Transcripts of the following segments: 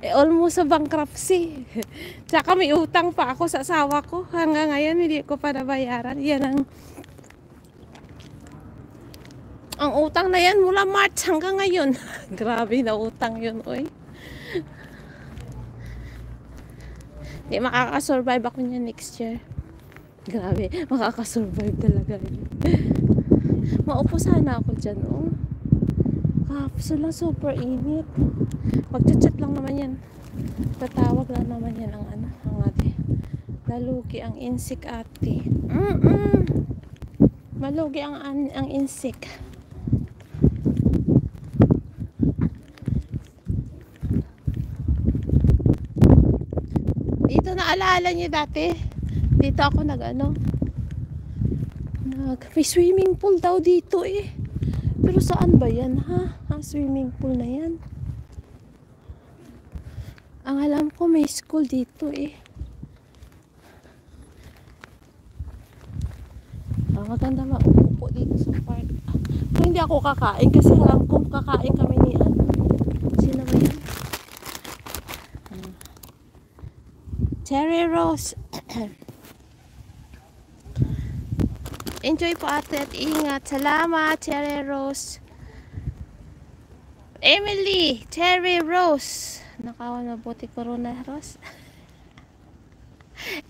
Almost sa bankruptcy. Tsaka may utang pa ako sa asawa ko. Hanggang ngayon, hindi ko pa nabayaran. Yan ang utang na yan mula March hanggang ngayon. Grabe na utang yun, oy. Hindi makakasurvive ako niya next year. Grabe, makakasurvive talaga yun. Maupo sana ako dyan, oh. Kaso lang super init. Magchat-chat lang naman yan. Tatawag lang naman yan ang ate. Lalugi ang insik ate. Malugi ang insik. Dito naalala niyo dati? Dito ako may swimming pool daw dito eh. Pero saan ba yan ha? Ang swimming pool na yan. Ang alam ko may school dito eh. Maganda maupo dito sa park. Pero hindi ako kakain kasi alam ko kakain kami ni sino ba yan? Cherry Rose. Enjoy po ate at ingat. Salamat Cherry Rose. Emily, Cherry Rose. Nakawa na buti Corona Rose.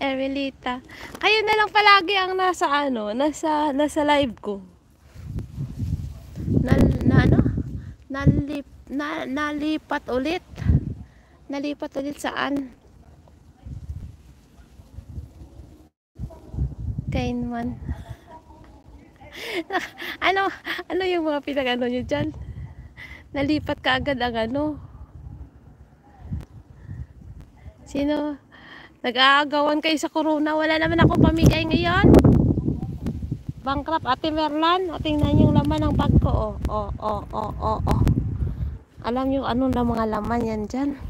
Emelita. Kayo na lang palagi ang nasa live ko. Nalipat ulit. Nalipat ulit saan? Kainman. ano yung mga pinag-ano nyo dyan? Nalipat ka agad ang Sino? Nag-aagawan kayo sa corona. Wala naman ako pamigay ngayon. Bankrupt ate Merlan. O, tingnan yung laman ng bag ko. Alam nyo anong mga laman yan dyan?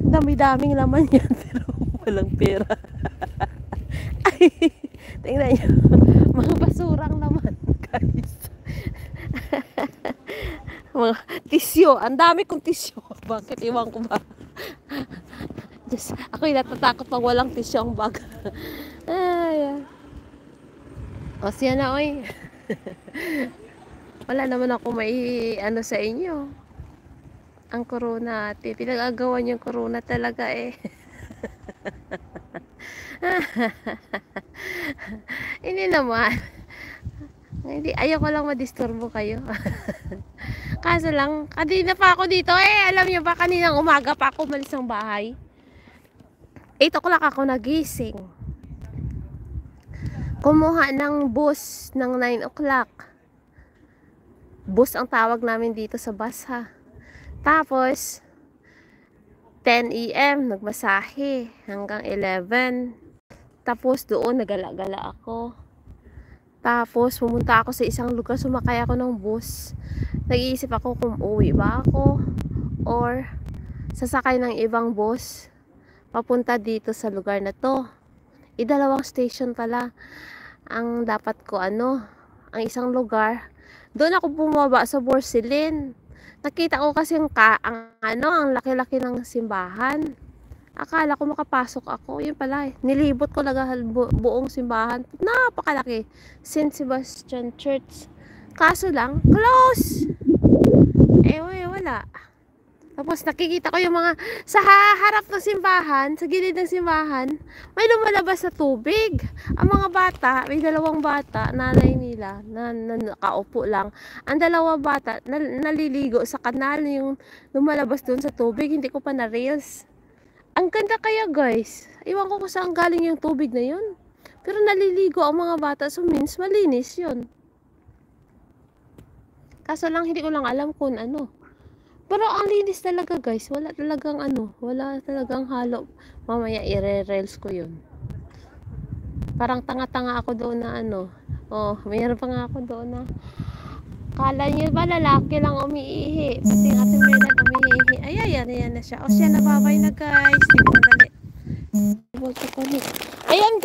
Dami-daming laman yan. Pero walang pera. Tingnan nyo. Mga basurang naman, guys. Mga tisyo. Ang dami kong tisyo. Bakit? Iwan ko ba? Just, ako'y natatakot pag walang tisyo ang bag. O siya na, oy. Wala naman ako may sa inyo. Ang corona ate. Pinag-agawan yung corona talaga eh. Hindi naman. Hindi, ayoko lang madisturbo kayo. Kaso lang, kanina pa ako dito eh. Alam niyo ba, kaninang umaga pa ako umalis ng bahay. 8 o'clock ako nagising. Kumuha ng bus ng 9 o'clock. Bus ang tawag namin dito sa bus ha. Tapos 10 AM nagmasahe hanggang 11. Tapos doon nagala-gala ako. Tapos pumunta ako sa isang lugar, sumakay ako ng bus. Nag-iisip ako kung uwi ba ako or sasakay ng ibang bus papunta dito sa lugar na to. Dalawang station pala ang dapat ko ang isang lugar. Doon ako bumaba sa Borsilin. Nakita ko kasi ang laki-laki ng simbahan. Akala ko makapasok ako. Yun pala, nilibot ko buong simbahan. Napakalaki. St. Sebastian Church. Kaso lang, close! Wala. Tapos nakikita ko yung mga sa harap ng simbahan, sa gilid ng simbahan, may lumalabas sa tubig. Ang mga bata, may dalawang bata, nanay nila, na nakaupo lang. Ang dalawang bata, naliligo sa kanal yung lumalabas doon sa tubig. Hindi ko pa na-reels. Ang ganda kaya guys. Iwan ko kung saan galing yung tubig na yun. Pero naliligo ang mga bata, so means malinis yun. Kaso lang hindi ko lang alam kung Pero ang linis talaga guys. Wala talagang halo. Mamaya i-reels ko yun. Parang tanga-tanga ako doon na mayroon pa nga ako doon na kala niyo ba lalaki lang umiihi? Pati nga ating Melan umiihi. Ayan na siya. O siya, nababay na guys. Tingnan dali. Ayan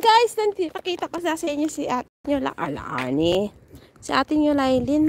guys. Pakita ko sa inyo si ate nyo Lailin. Si ate nyo Lailin.